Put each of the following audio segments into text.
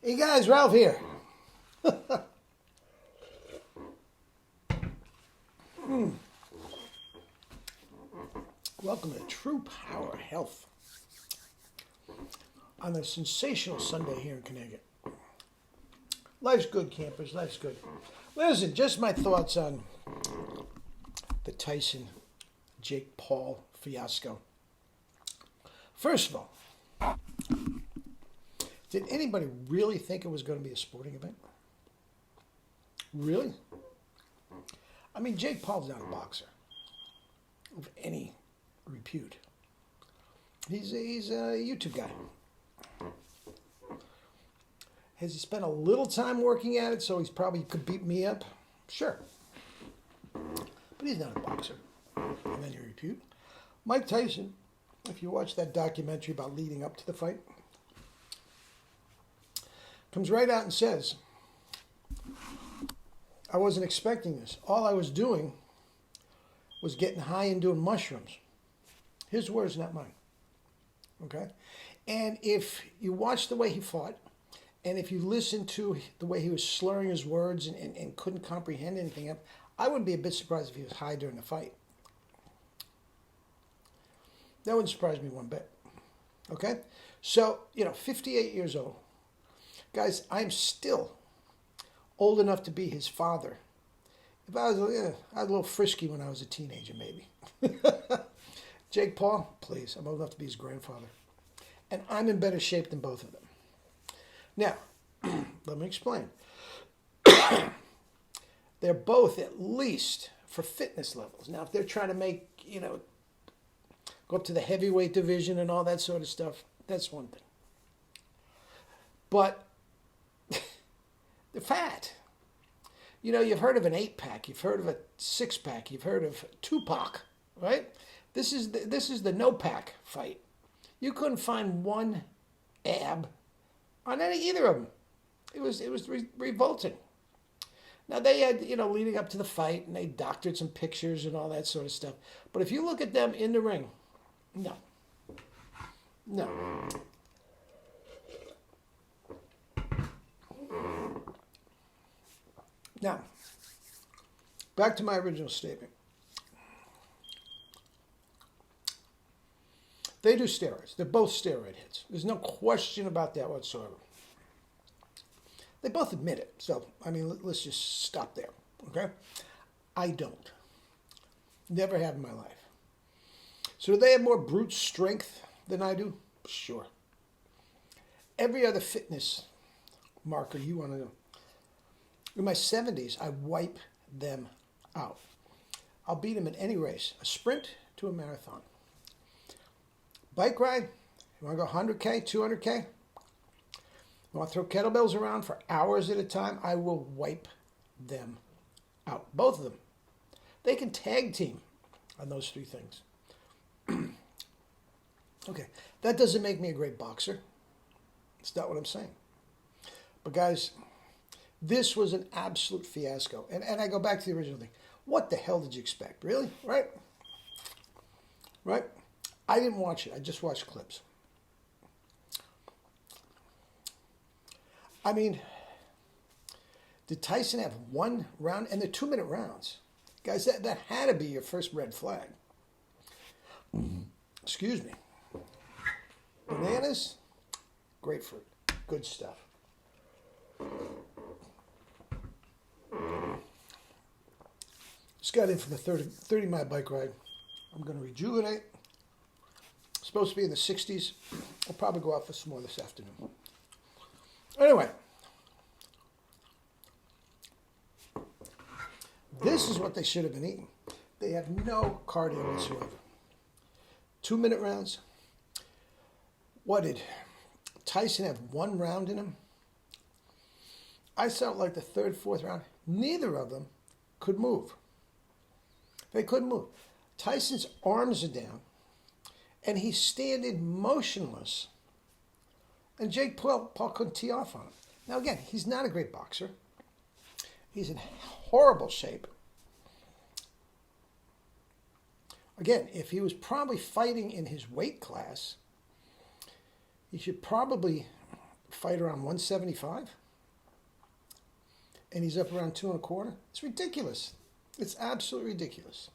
Hey guys, Ralph here. Welcome to True Power Health on a sensational Sunday here in Connecticut. Life's good, campers. Life's good. Listen, just my thoughts on the Tyson Jake Paul fiasco. First of all, did anybody really think it was going to be a sporting event? Really? I mean, Jake Paul's not a boxer of any repute. He's a YouTube guy. Has he spent a little time working at it so he's probably could beat me up? Sure. But he's not a boxer of any repute. Mike Tyson, if you watch that documentary about leading up to the fight, comes right out and says, I wasn't expecting this. All I was doing was getting high and doing mushrooms. His words, not mine. Okay? And if you watch the way he fought, and if you listen to the way he was slurring his words and couldn't comprehend anything else, I wouldn't be a bit surprised if he was high during the fight. That wouldn't surprise me one bit. Okay? So, 58 years old. Guys, I'm still old enough to be his father. If I was, I was a little frisky when I was a teenager, maybe. Jake Paul, please, I'm old enough to be his grandfather. And I'm in better shape than both of them. Now, let me explain. They're both at least for fitness levels. Now, if they're trying to make, go up to the heavyweight division and all that sort of stuff, that's one thing. But they're fat. You've heard of an 8-pack, you've heard of a 6-pack, you've heard of Tupac, right? This is the no-pack fight. You couldn't find one ab on either of them. It was revolting. Now they had, leading up to the fight, and they doctored some pictures and all that sort of stuff. But if you look at them in the ring, no. Now, back to my original statement. They do steroids. They're both steroid hits. There's no question about that whatsoever. They both admit it. So, let's just stop there. Okay? I don't. Never have in my life. So do they have more brute strength than I do? Sure. Every other fitness marker you want to know. In my 70s, I wipe them out. I'll beat them in any race, a sprint to a marathon. Bike ride, you want to go 100K, 200K? You want to throw kettlebells around for hours at a time? I will wipe them out, both of them. They can tag team on those three things. Okay, that doesn't make me a great boxer. It's not what I'm saying. But guys, this was an absolute fiasco. And I go back to the original thing. What the hell did you expect? Really? Right? I didn't watch it. I just watched clips. Did Tyson have one round? And they're 2-minute rounds. Guys, that had to be your first red flag. Excuse me. Bananas, grapefruit, good stuff. Just got in for the 30-mile bike ride. I'm going to rejuvenate. Supposed to be in the 60s. I'll probably go out for some more this afternoon. Anyway, this is what they should have been eating. They have no cardio whatsoever. 2-minute rounds. What did Tyson have one round in him? I felt like the third, fourth round, neither of them could move. They couldn't move. Tyson's arms are down, and he's standing motionless. And Jake Paul couldn't tee off on him. Now again, he's not a great boxer. He's in horrible shape. Again, if he was probably fighting in his weight class, he should probably fight around 175, and he's up around 2 1/4. It's ridiculous. It's absolutely ridiculous.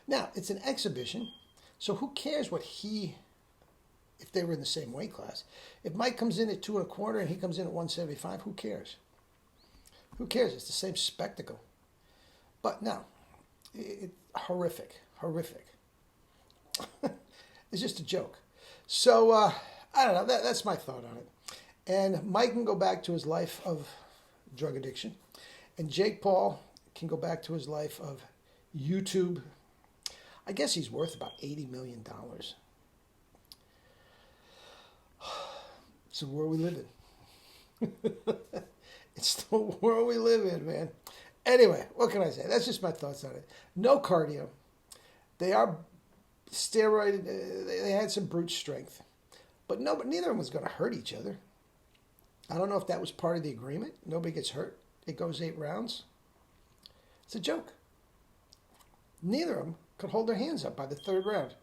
Now, it's an exhibition, so who cares if they were in the same weight class? If Mike comes in at 2 1/4 and he comes in at 175, who cares? Who cares? It's the same spectacle. But no, horrific. It's just a joke. So, I don't know. That's my thought on it. And Mike can go back to his life of drug addiction. And Jake Paul can go back to his life of YouTube. I guess he's worth about $80 million. It's the world we live in. It's the world we live in, man. Anyway, what can I say? That's just my thoughts on it. No cardio. They are steroided. They had some brute strength. But neither of them was going to hurt each other. I don't know if that was part of the agreement. Nobody gets hurt. It goes 8 rounds. It's a joke. Neither of them could hold their hands up by the 3rd round.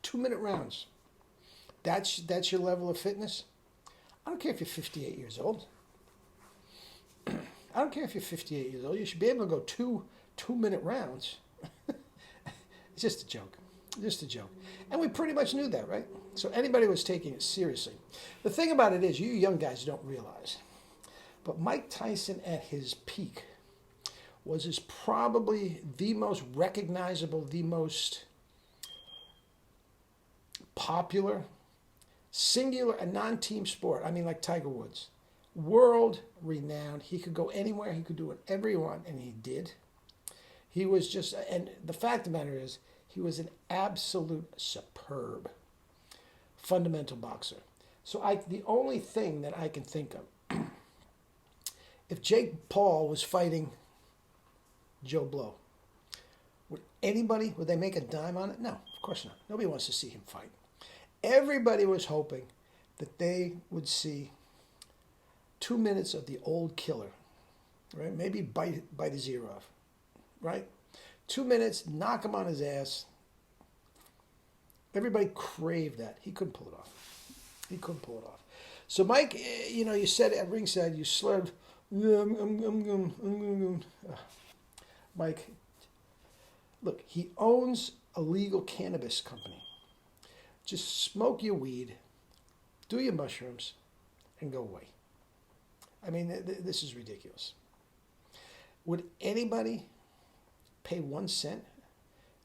2-minute rounds. That's your level of fitness. I don't care if you're 58 years old. I don't care if you're 58 years old. You should be able to go 2-minute rounds. It's just a joke. Just a joke. And we pretty much knew that, right? So anybody was taking it seriously. The thing about it is, you young guys don't realize, but Mike Tyson at his peak was probably the most recognizable, the most popular, singular, a non-team sport. I mean, like Tiger Woods. World renowned. He could go anywhere. He could do whatever he wanted, and he did. He was just, and the fact of the matter is, he was an absolute superb fundamental boxer. So the only thing that I can think of, if Jake Paul was fighting Joe Blow, would they make a dime on it? No, of course not. Nobody wants to see him fight. Everybody was hoping that they would see 2 minutes of the old killer, right? Maybe bite his ear off, right? 2 minutes, knock him on his ass. Everybody craved that. He couldn't pull it off. He couldn't pull it off. So, Mike, you said at ringside, you slurred, Mike, look, he owns a legal cannabis company. Just smoke your weed, do your mushrooms, and go away. I mean, this is ridiculous. Would anybody pay 1 cent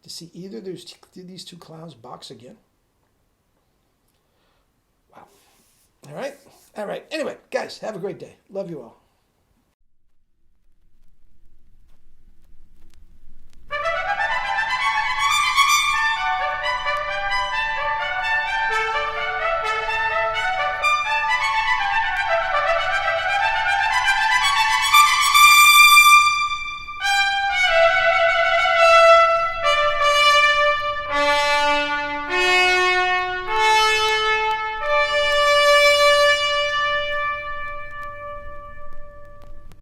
to see either of these two clowns box again? Wow. All right. Anyway, guys, have a great day. Love you all.